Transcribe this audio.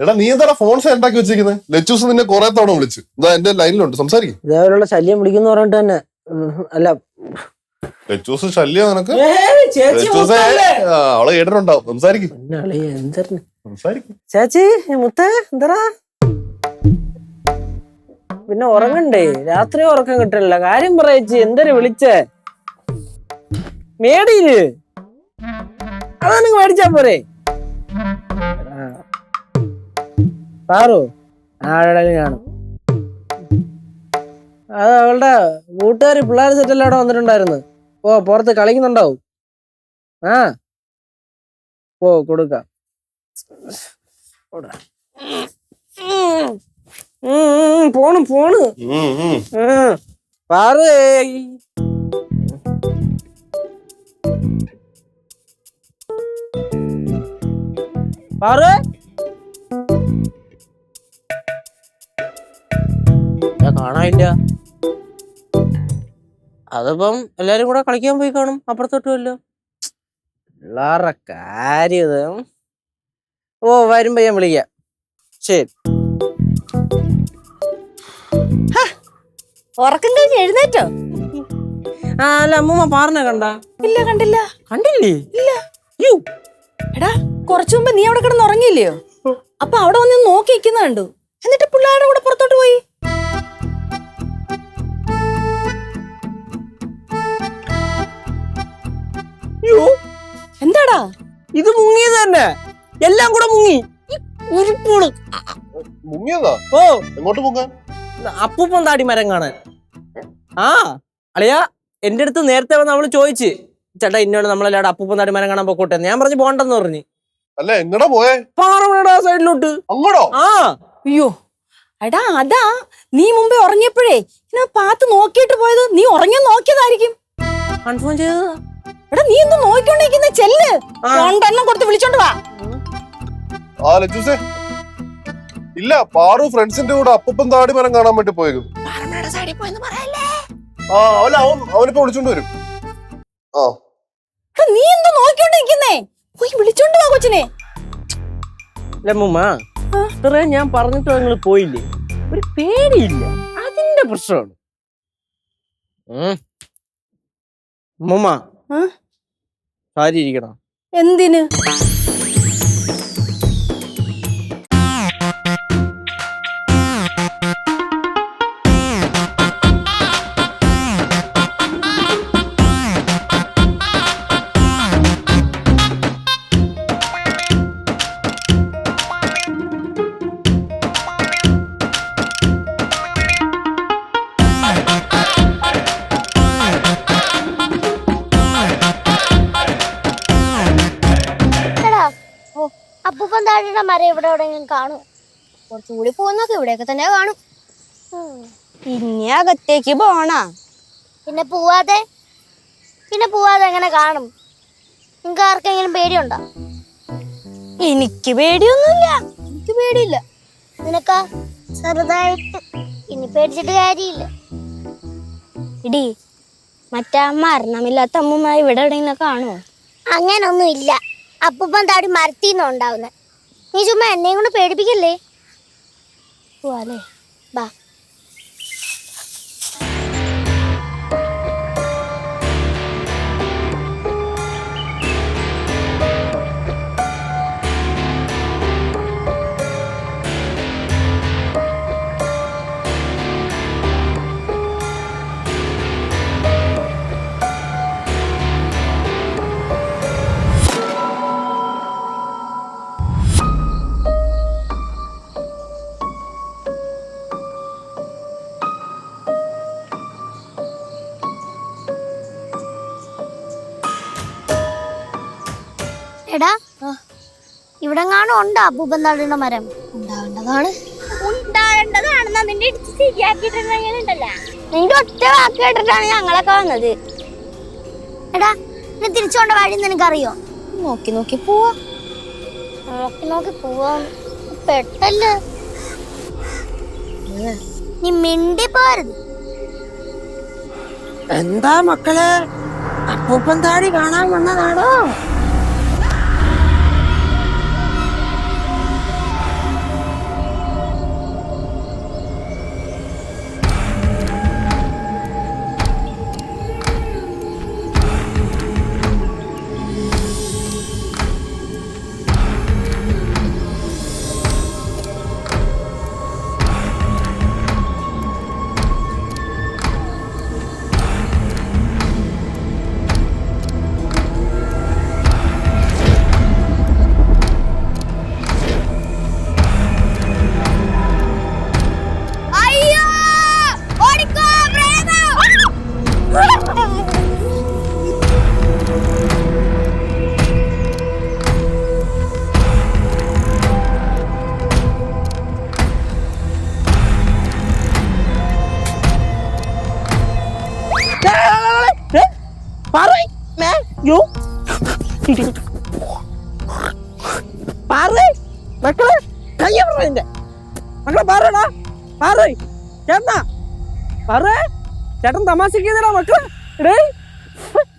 എടാ നീ എന്താ ഫോൺ സെൻഡാക്കി വെച്ചിരിക്കുന്നത്? ലച്ചൂസ് നിന്നെ കുറെ തവണ വിളിച്ചു. ഇതാ എന്റെ ലൈനിലുണ്ട്, സംസാരിക്കും. ഇതേപോലുള്ള ശല്യം വിളിക്കുന്ന പറഞ്ഞിട്ട് തന്നെ. അല്ല ലച്ചൂസ് ശല്യം നിനക്ക്? അവളെ കേട്ടിട്ടുണ്ടാവും. സംസാരിക്കും. ചേച്ചി മുത്ത എന്തടാ? പിന്നെ ഉറങ്ങണ്ടേ? രാത്രി ഉറക്കം കിട്ടില്ല. കാര്യം പറയേച്ചി, എന്തൊരു വിളിച്ചേ? മേടിയില് അതാണെങ്കിൽ മേടിച്ചാ പോരെ? പാറു ആടെ കാണും. അത് അവളുടെ കൂട്ടുകാര് പിള്ളേർ സെറ്റെല്ലാം അവിടെ വന്നിട്ടുണ്ടായിരുന്നു. ഓ പുറത്ത് കളിക്കുന്നുണ്ടാവും. ആ ഓ കൊടുക്കാം. പോണ് പോണ് പാറു. പാറു കാണാനില്ല. അതിപ്പം എല്ലാരും കൂടെ കളിക്കാൻ പോയി കാണും. അപ്പുറത്തോട്ടുമല്ലോ പിള്ളേരുടെ കാര്യം. ഓ വരുമ്പോ ഞാൻ വിളിക്കാം. ശരി. ഉറക്കം കഴിഞ്ഞ് എഴുന്നേറ്റോ? ആ അല്ല അമ്മൂമ്മ പാറിനെ കണ്ട? ഇല്ല, കണ്ടില്ല. കണ്ടില്ലേ? ഇല്ല. എടാ കുറച്ചു മുമ്പ് നീ അവിടെ കിടന്ന് ഉറങ്ങിയില്ലയോ? അപ്പൊ അവിടെ വന്ന് നോക്കി നിൽക്കുന്ന കണ്ടു. എന്നിട്ട് പിള്ളേരുടെ കൂടെ പുറത്തോട്ട് പോയി. എന്താടാ ഇത്? മുങ്ങിയത് തന്നെ, എല്ലാം കൂടെ മുങ്ങി. മുങ്ങിയതാ? ഓ എങ്ങോട്ട് മുങ്ങാൻ? അപ്പൂപ്പൻ താടി മരം കാണാൻ. ആ അളിയാ, എന്റെ അടുത്ത് നേരത്തെ വന്ന് അവള് ചോദിച്ച്, ചേട്ടാ ഇന്നോട് നമ്മളെല്ലാടെ അപ്പൂപ്പൻ താടി മരം കാണാൻ പോക്കോട്ടെ. ഞാൻ പറഞ്ഞു പോണ്ടെന്ന് പറഞ്ഞു. അല്ല എങ്ങടാ പോയേ? പാറമട സൈഡിലോട്ട്. അങ്ങോട്ടോ? ആ അയ്യോ എടാ, അതാ നീ മുമ്പേ ഉറങ്ങിയപ്പോഴേ ഇങ്ങനെ പാത്ത് നോക്കിയിട്ട് പോയത്. നീ ഉറങ്ങി നോക്കിയതായിരിക്കും. കൺഫേം ചെയ്തതാ. എടാ നീ എന്ത് നോക്കിക്കൊണ്ടിരിക്കുന്ന? ചെല്ല്, രണ്ടെണ്ണം കൊടുത്ത് വിളിച്ചോണ്ട് വാ. ആ ലച്ചൂസേ, ഇല്ല പാറു ഫ്രണ്ട്സിന്റെ കൂടെ അപ്പൂപ്പൻ താടി മരം കാണാൻ വേണ്ടി പോയത്. ആ അല്ല അവനിപ്പോ വിളിച്ചോണ്ട് വരും. ആ നീ എന്തോ നോക്കിക്കൊണ്ടിരിക്കുന്നേ? പോയി വിളിച്ചോണ്ട് വാ കൊച്ചിനെ. അമ്മൂമ്മ, ഇത്രയും ഞാൻ പറഞ്ഞിട്ട് നിങ്ങൾ പോയില്ലേ? ഒരു പേടിയില്ല, അതിന്റെ പ്രശ്നമാണ്. അമ്മൂമ്മ സാരി ഇരിക്കണം. എന്തിന്? അപ്പൂപ്പൻ താടിയുടെ മരം ഇവിടെ എവിടെയെങ്കിലും കാണും. കുറച്ചുകൂടി പോകുന്നൊക്കെ ഇവിടെയൊക്കെ തന്നെ കാണും. ഇനി അകത്തേക്ക് പോണ? പിന്നെ പോവാതെ എങ്ങനെ കാണും? നിങ്ങൾക്ക് ആർക്കെങ്കിലും പേടിയുണ്ടോ? എനിക്ക് പേടിയൊന്നുമില്ല. എനിക്ക് പേടിയില്ല. നിനക്കാ? ചെറുതായിട്ട്. ഇനി പേടിച്ചിട്ട് കാര്യമില്ല. ഇടി മറ്റേ മരണമില്ലാത്ത അമ്മൂമ്മ ഇവിടെ എവിടെയെങ്കിലും കാണുമോ? അങ്ങനൊന്നും ഇല്ല. അപ്പൂപ്പൻ താടി മരത്തിന്ന് ഉണ്ടാവുന്നെ. നീ ചുമ്മാ എന്നെയും കൊണ്ട് പേടിപ്പിക്കല്ലേ. പോവാല്ലേ? ബാ. എടാ, ഇവിടെ കാണും ഉണ്ടോ അപ്പൂപ്പൻ താടിയുടെ മരം? ഉണ്ടാവേണ്ടതാണെന്നാ നിന്റെ ഇടിച്ച് ശരിയാക്കിയിട്ടുണ്ടല്ലോ. നിന്റെ ഒറ്റ വാക്ക് കേട്ടിട്ടാണ് ഞങ്ങളൊക്കെ വന്നത്. എടാ, നീ തിരിച്ചോണ്ട വഴി നിനക്കറിയോ? നോക്കി നോക്കി പോവാ. നോക്കി പോവാം. പെട്ടല്ലേ. നീ മിണ്ടി പോരുത്. എന്താ മക്കളെ, അപ്പൂപ്പൻ താടി കാണാൻ വന്നതാണോ? പാറേ മക്കളെ കയ്യ പറഞ്ഞ മക്കളെ പാറടാ പാറേ ചേട്ടനാ പാറേ ചേട്ടൻ തമാശക്ക് ചെയ്തടാ മക്കളെ എടേ